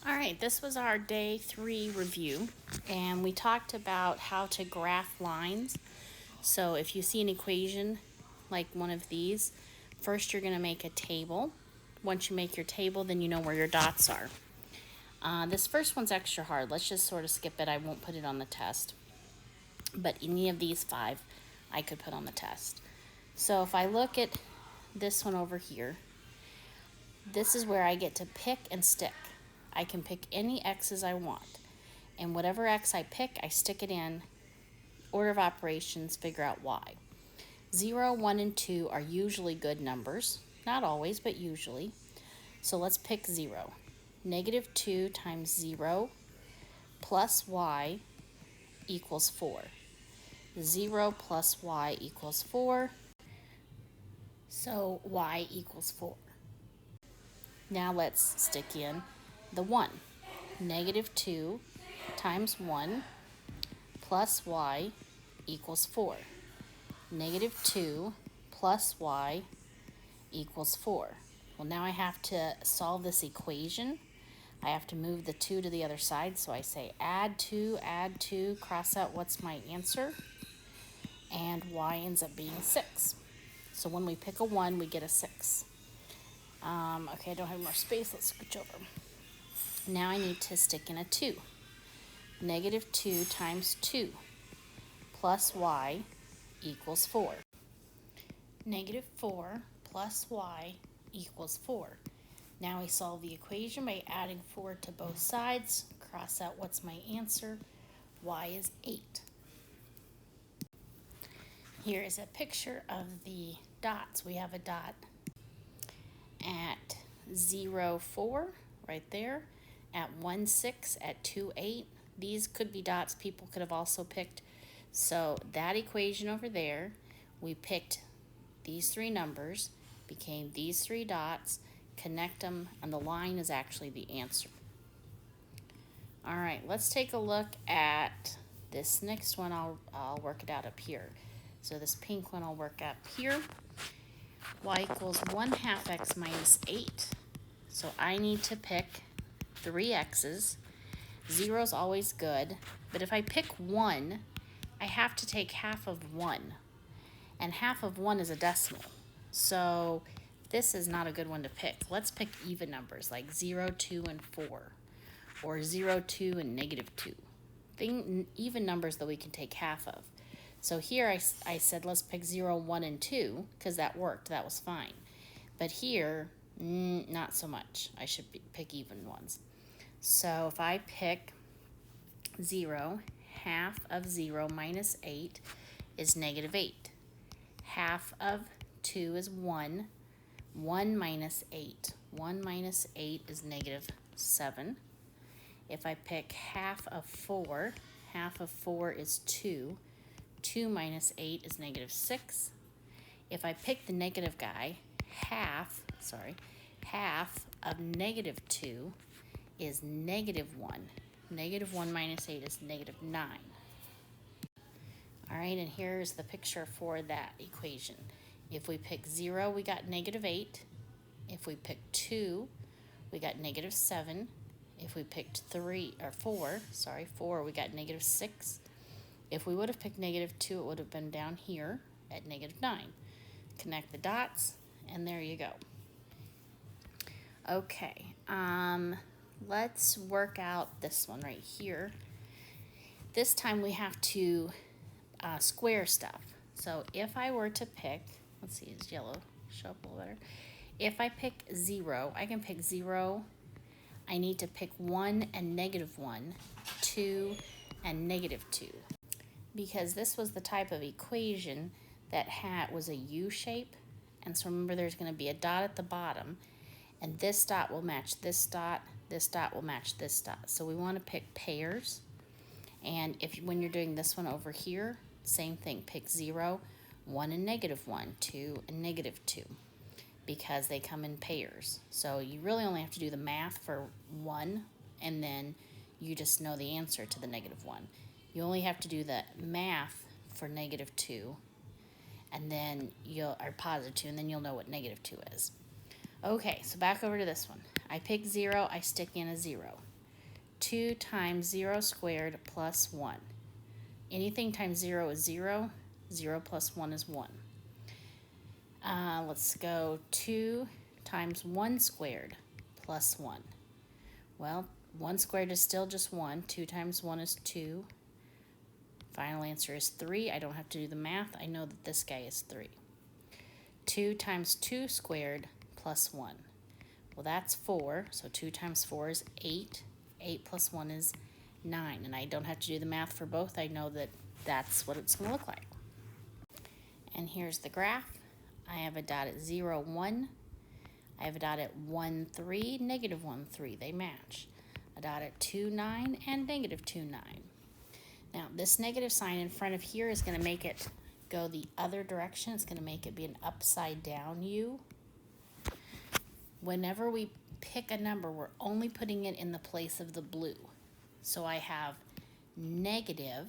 All right, this was our day 3 review, and we talked about how to graph lines. So if you see an equation like one of these, first you're going to make a table. Once you make your table, then you know where your dots are. This first one's extra hard. Let's just sort of skip it. I won't put it on the test. But any of these 5, I could put on the test. So if I look at this one over here, this is where I get to pick and stick. I can pick any x's I want. And whatever x I pick, I stick it in. Order of operations, figure out y. 0, 1, and 2 are usually good numbers. Not always, but usually. So let's pick 0. Negative 2 times 0 plus y equals 4. 0 plus y equals 4. So y equals 4. Now let's stick in the 1. Negative 2 times 1 plus y equals 4. Negative 2 plus y equals 4. Well, now I have to solve this equation. I have to move the 2 to the other side, so I say add 2, cross out what's my answer, and y ends up being 6. So when we pick a 1, we get a 6. Okay, I don't have more space. Let's switch over. Now I need to stick in a 2. Negative 2 times 2 plus y equals 4. Negative 4 plus y equals 4. Now we solve the equation by adding 4 to both sides. Cross out what's my answer. Y is 8. Here is a picture of the dots. We have a dot at 0, 4, right there, at 1, 6, at 2, 8. These could be dots people could have also picked. So that equation over there, we picked these 3 numbers, became these 3 dots, connect them, and the line is actually the answer. All right, let's take a look at this next one. I'll work it out up here. So this pink one I'll work up here. Y equals 1/2 x minus 8. So I need to pick 3 x's. 0 is always good, but if I pick 1, I have to take half of 1. And half of 1 is a decimal. So this is not a good one to pick. Let's pick even numbers like 0, 2, and 4. Or 0, 2, and negative 2. Even numbers that we can take half of. So here I said let's pick 0, 1, and 2 because that worked. That was fine. But here, not so much. I should pick even ones. So if I pick 0, half of 0 minus 8 is negative 8. Half of 2 is 1. 1 minus 8. 1 minus 8 is negative 7. If I pick half of 4 is 2. 2 minus 8 is negative 6. If I pick the negative guy, half of negative 2 is negative 1. Negative 1 minus 8 is negative 9. All right, and here's the picture for that equation. If we pick 0, we got negative 8. If we pick 2, we got negative 7. If we picked 4, we got negative 6. If we would have picked negative 2, it would have been down here at negative 9. Connect the dots, and there you go. Okay, let's work out this one right here. This time we have to square stuff. So if I were to pick, let's see, is yellow show up a little better? If I pick 0, I can pick 0. I need to pick 1 and negative 1, 2 and negative 2. Because this was the type of equation that was a U shape. And so remember there's going to be a dot at the bottom. And this dot will match this dot. This dot will match this dot. So we want to pick pairs. And when you're doing this one over here, same thing. Pick 0, 1 and negative 1, 2 and negative 2. Because they come in pairs. So you really only have to do the math for 1. And then you just know the answer to the negative 1. You only have to do the math for negative 2, and then or positive 2, and then you'll know what negative 2 is. Okay, so back over to this one. I pick 0, I stick in a 0. 2 times 0 squared plus 1. Anything times 0 is 0. 0 plus 1 is 1. Let's go 2 times 1 squared plus 1. Well, 1 squared is still just 1. 2 times 1 is 2. Final answer is 3. I don't have to do the math. I know that this guy is 3. 2 times 2 squared plus 1. Well, that's 4. So 2 times 4 is 8. 8 plus 1 is 9. And I don't have to do the math for both. I know that that's what it's going to look like. And here's the graph. I have a dot at 0, 1. I have a dot at 1, 3, negative 1, 3. They match. A dot at 2, 9, and negative 2, 9. Now, this negative sign in front of here is going to make it go the other direction. It's going to make it be an upside down U. Whenever we pick a number, we're only putting it in the place of the blue. So I have negative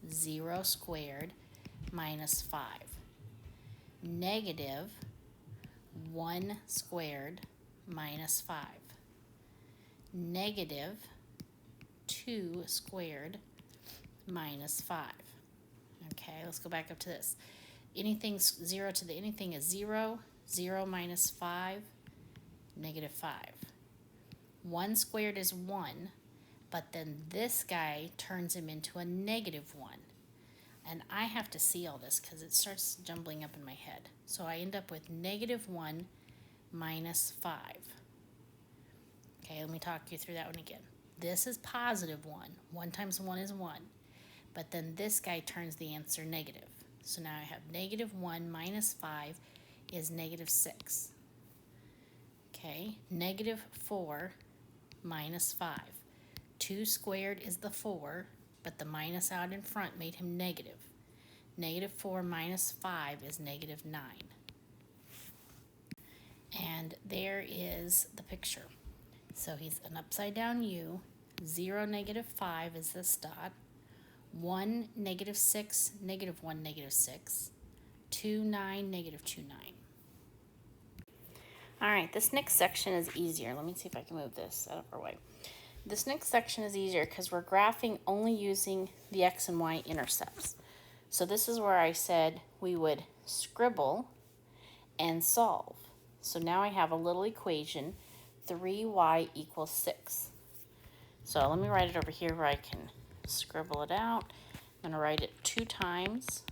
0 squared minus 5. Negative 1 squared minus 5. Negative 2 squared minus 5. Okay, let's go back up to this. Anything 0 to the anything is 0. 0 minus 5, negative 5. 1 squared is 1, but then this guy turns him into a negative 1. And I have to see all this because it starts jumbling up in my head. So I end up with negative 1 minus 5. Okay, let me talk you through that one again. This is positive 1. 1 times 1 is 1. But then this guy turns the answer negative. So now I have negative 1 minus 5 is negative 6. Okay, negative 4 minus 5. 2 squared is the 4, but the minus out in front made him negative. Negative 4 minus 5 is negative 9. And there is the picture. So he's an upside down U. 0, negative 5 is this dot. 1, negative 6, negative 1, negative 6. 2, 9, negative 2, 9. All right, this next section is easier. Let me see if I can move this out of our way. This next section is easier because we're graphing only using the x and y intercepts. So this is where I said we would scribble and solve. So now I have a little equation, 3y equals 6. So let me write it over here where I can scribble it out. I'm going to write it 2 times.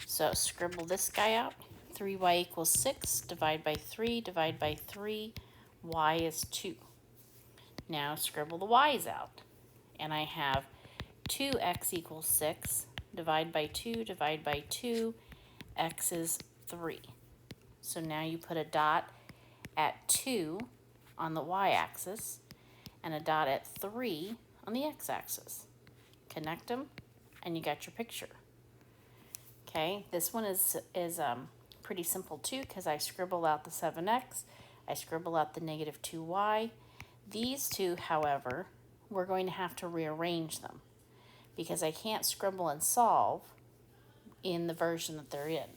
So scribble this guy out. 3y equals 6, divide by 3, divide by 3, y is 2. Now scribble the y's out. And I have 2x equals 6, divide by 2, divide by 2, x is 3. So now you put a dot at 2 on the y-axis and a dot at 3 on the x-axis. Connect them and you got your picture. Okay, this one is pretty simple too because I scribble out the 7x, I scribble out the negative 2y. These two, however, we're going to have to rearrange them because I can't scribble and solve in the version that they're in.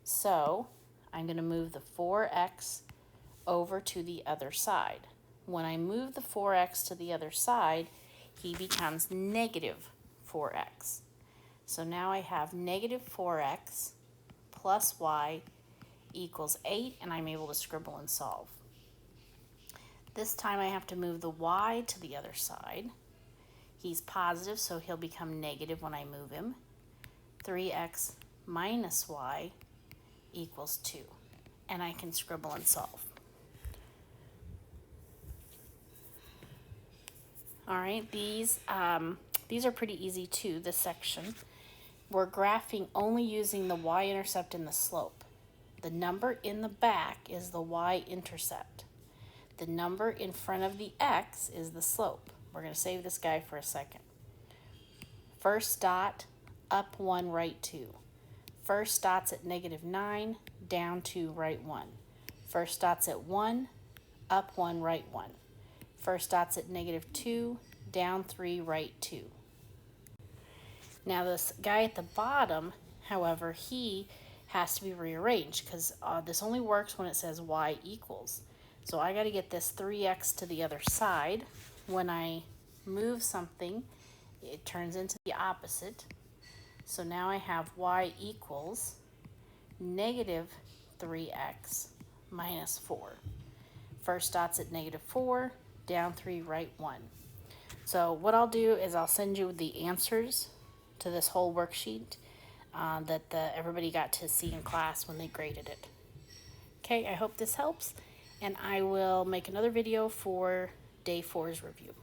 So I'm going to move the 4x over to the other side. When I move the 4x to the other side, he becomes negative 4x. So now I have negative 4x plus y equals 8, and I'm able to scribble and solve. This time I have to move the y to the other side. He's positive, so he'll become negative when I move him. 3x minus y equals 2. And I can scribble and solve. All right, these are pretty easy too, this section. We're graphing only using the y-intercept and the slope. The number in the back is the y-intercept. The number in front of the x is the slope. We're going to save this guy for a second. First dot, up 1, right 2. First dot's at negative 9, down 2, right 1. First dot's at 1, up 1, right 1. First dot's at negative 2, down 3, right 2. Now this guy at the bottom, however, he has to be rearranged because this only works when it says y equals. So I got to get this 3x to the other side. When I move something, it turns into the opposite. So now I have y equals negative 3x minus 4. First dot's at negative 4, down 3, right 1. So what I'll do is I'll send you the answers to this whole worksheet that everybody got to see in class when they graded it. Okay, I hope this helps, and I will make another video for day 4's review.